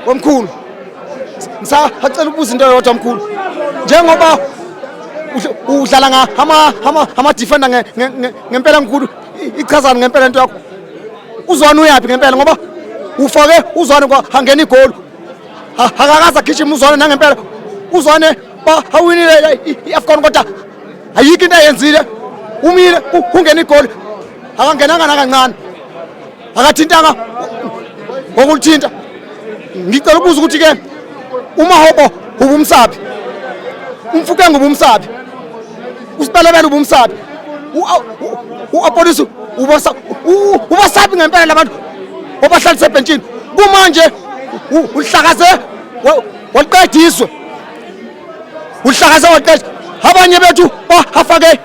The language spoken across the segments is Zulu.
wemkhulu ngisacela ukubuza into yodwa mkhulu njengoba udlala ama defender ngempela mkhulu ichazana ngempela into yakho uzwana uyapi ngempela ngoba ufake uzwane kwangena igoli akakaza gijima uzwane nangempela uzwane awinile iAfcon kodwa ayikho into ayenzile umile ungena igoli akangenanga nakancane akathintanga ngokulithinta ngicela ukubuza ukuthi ke uMahobo ubumsabi umfukenge ubumsabi usipelebele ubumsabi uApolisi ubasabi ngempela labantu obahlalise ebhentshini kumanje uhlakaze waqediswe uhlakaze waqediswa abanye bethu bafake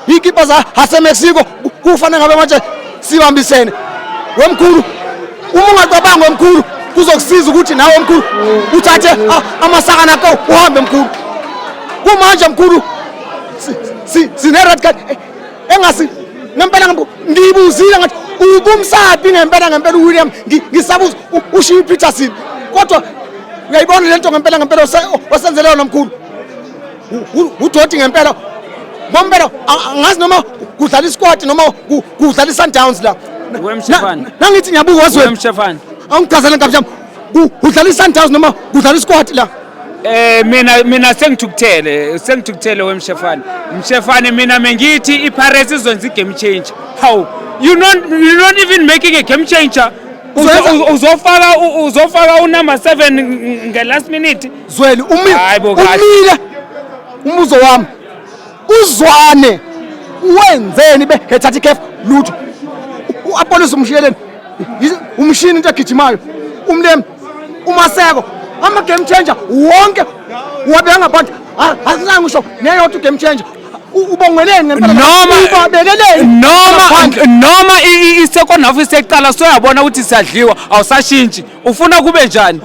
ikipa za haseMexico kufanele ngabe manje sibambisene wemkhulu uma ungacabanga wemkhulu kuzokusiza ukuthi nawe mkhulu uthathe amasaka nakho uhambe mkhulu kumanje mkhulu sine red card engasi ngempela ngibuzile ngathi ubumsabi ngempela uWilliam ngisabuza ushiya Peterson kodwa uyayibona lento ngempela wasenzeleyo nomkhulu uDoti ngempela bombela angazi noma kudlala isquad noma kudlala iSundowns la nangithi ngiyabuka wazwe Mshefane angichazele ngabjam udlala iSundowns noma kudlala isquad la mina sengithukuthele wemshefane mina mengithi iPirates izonza igame changer how you're not even making a game changer uzofaka unumber 7 ngelast minute Zweli umile umuzo wami uzwane wenzeni behethatha ikhefu lutho uApolisi umshiyeleni umshini into egijimayo umlemi uMaseko ama game changer wonke wabeka phansi asinanga ngisho neyodwa game changer ubongeleni ngempela noma isecond half iseqala soyabona ukuthi siyadliwa awusashintshi ufuna kube njani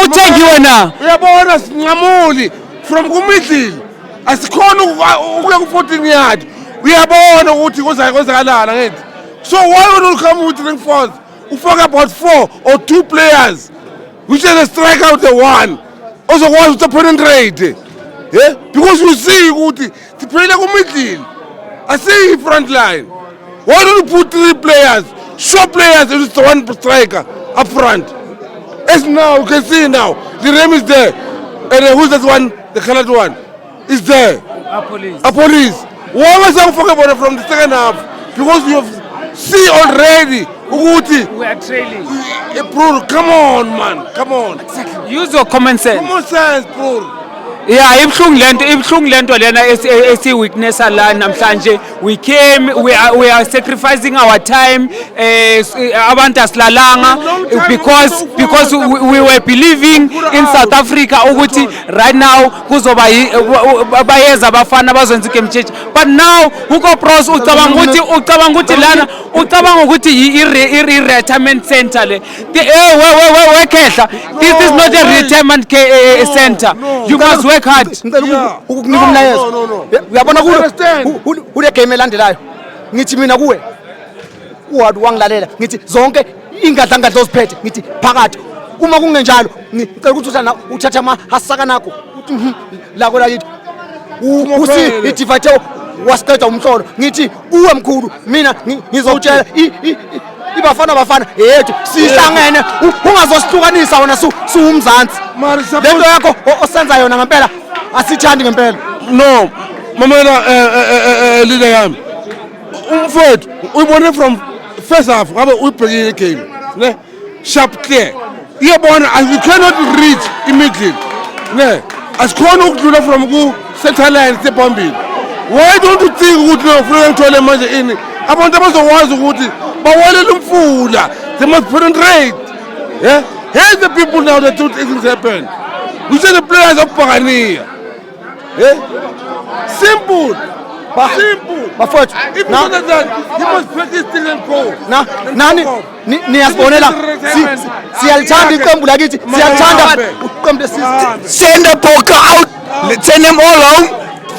uthengiwe na uyabona sinqamuli from kumidlili asikhona ukuya ku14 yard uyabona ukuthi kuzakalala ngithi so why would you come with reinforce ufaka about 4 or 2 players which is a strike out the one ozokwazi ukuthi penetrate yeah because you see ukuthi siphile kumidlili asiyi front line why don't you put 3 players short players and just one striker up front as now you can see now the name is there and who's that one the colored one is there a police why was I forget from the second half because you have see already ukuthi we are trailing bro come on man come on use your common sense bro yeah ibhlungu lento lena esi weakness la namhlanje we are sacrificing our time abantu asilalanga because we were believing in South Africa ukuthi right now kuzoba bayeza abafana bazwenza game change but now Hugo Bros ucabanga ukuthi lana ucabanga ukuthi i retirement center le wekhehla this is not a retirement center you must work hard ukukunika umlayezo uyabona kule game elandelayo ngithi mina kuwe uwadu wangilalela ngithi zonke ingadla oziphethe ngithi phakathi uma kungenjalo ngicela ukuthi uthatha amahasaka nakho la yithi usi idivate wasiqeda umhlolo ngithi uwe mkhulu mina ngizowutshela ibafana yethu sihlangene ungazosihlukanisa wona suumzansi lento yakho osenza yona ngempela asithandi ngempela no mamela leader yami umfowethu uyibone from first half ngabe uyibhekile game ne sharp clear iyabona we cannot reach immediately ne asikhona ukudlula from ku center line sephambili why don't you think ukuthi no ufuna ngithole manje ini abantu abazokwazi ukuthi bawalela umfula they must penetrate yeah here's the people now that two things happen we say the players of Pagania yeah simple bafowethu if not that you must practice thing and go nani niyasibonela siyalithanda iqembu lakithi siyalithanda iqembu send the poker out send them all home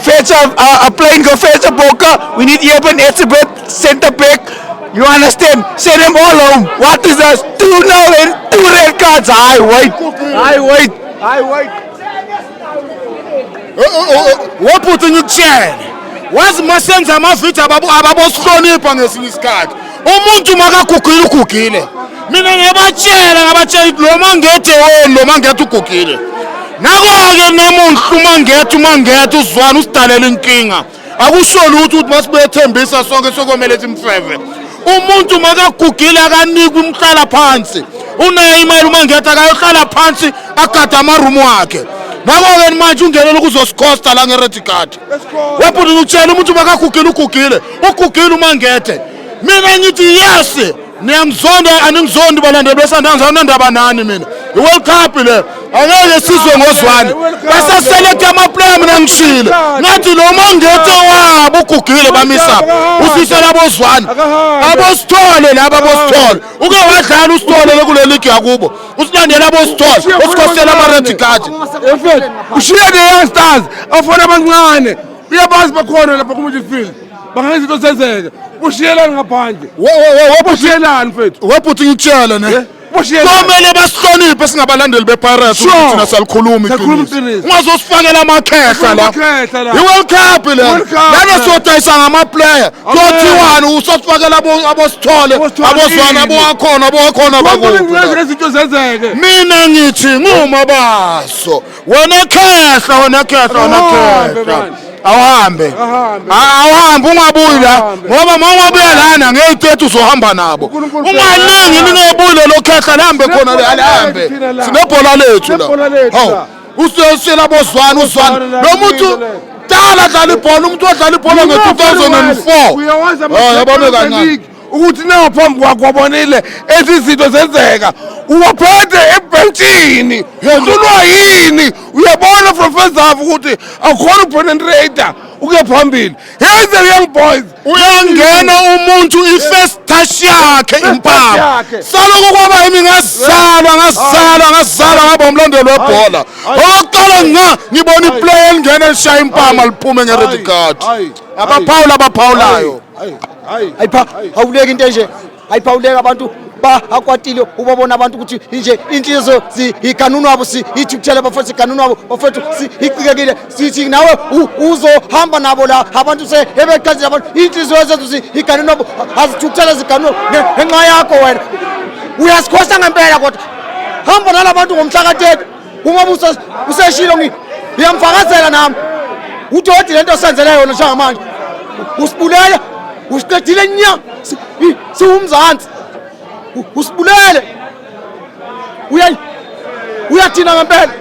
fetch a playing go fetch a poker we need Eben Etzebeth center back you understand send them all home what is us 2 now and 2 red cards I wait wait. Waphuthi ngikutshele wazi masenza amavidiyo ababosihlonipha ngesinye isikhathi umuntu makagugile mina ngabatshela lo mangethe wena lo mangethe ugugile nako-ke namuhla umangethe uzwana usidalela inkinga akusholo ukuthi masibethembisa sonke sokomele simfeve umuntu makagugile akanikwe umhlala phansi unayo imali umangethe akayohlala phansi agada amarumu wakhe nako-ke manje ungenele ukuzosikosta la nge-red card waphuthi ngikutshela umuntu makagugile umangethe mina ngithi yes niyangizonda aningizondi balandeli beSundowns anandaba nani mina i-World Cup le angeke sizwe ngozwane basaselect amaplayer mina ngishile ngathi lo mangethe wabo ugugile bamisa usise labozwane abosithole laba abosithole uke wadlala usithole kule league yakubo usilandela abosithole usikostela ama-red card ushiye the-youngsters afona abancane uyabazi bakhona lapha ku-midfield bangenza into zenzeke bushiyelani ngaphandle bushiyelani mfethu waphuthi ngikutshela ne komele basihloniphe singabalandeli bePirates ukuthi thina salikhuluma iqiniso ungazosifakela amakhehla la i-World Cup le lana sodayisa ngamaplayer kothiwani usosifakela abosithole abozwana abowakhona bakuphi izinto zenzeke mina ngithi ngumabaso wena khehla awuhambe ungabuyi la ngoba mawungabuya lana ngeyitethu uzohamba nabo ungalingi ningebule lokhehla lihambe khona alihambe sinebhola lethu la usela bozwana uzwana lo muntu dala dlala ibhola umuntu odlala ibhola nge-2004 yabona kancane ukuthi nawaphambi kwakho wabonile ezizinto zenzeka uwaphethe ebhentshini uhlulwa yini uyabona from first half ukuthi akhona upenetrator ukuya phambili here is the young boys uyangena umuntu i-first touch yakhe impama saloku kwaba yimi ngazalwa ngaba umlandeli webhola okokuqala ngibona iplayer elingena elishaya impama liphume nge-red card abaphawulayo awuleki into nje ayiphawuleka abantu akwatile ubabona abantu ukuthi nje inhliziyo ikanuni wabo ithukthele bafethu ikanuni wabo bafethu iqikekile sithi nawe uzohamba nabo la abantu ebekhathi abantu inhliziyo zethu ikanuni wabo azithukthele zikanuni ngenxa yakho wena uyasikhosta ngempela kodwa hamba nalabantu ngomhlaka-30 uma useshilo ngiyamfakazela nami uthi odi lento osenzele yona njengamanje usibulele usiqedile nya siwumzansi usibulele uyathina ngempela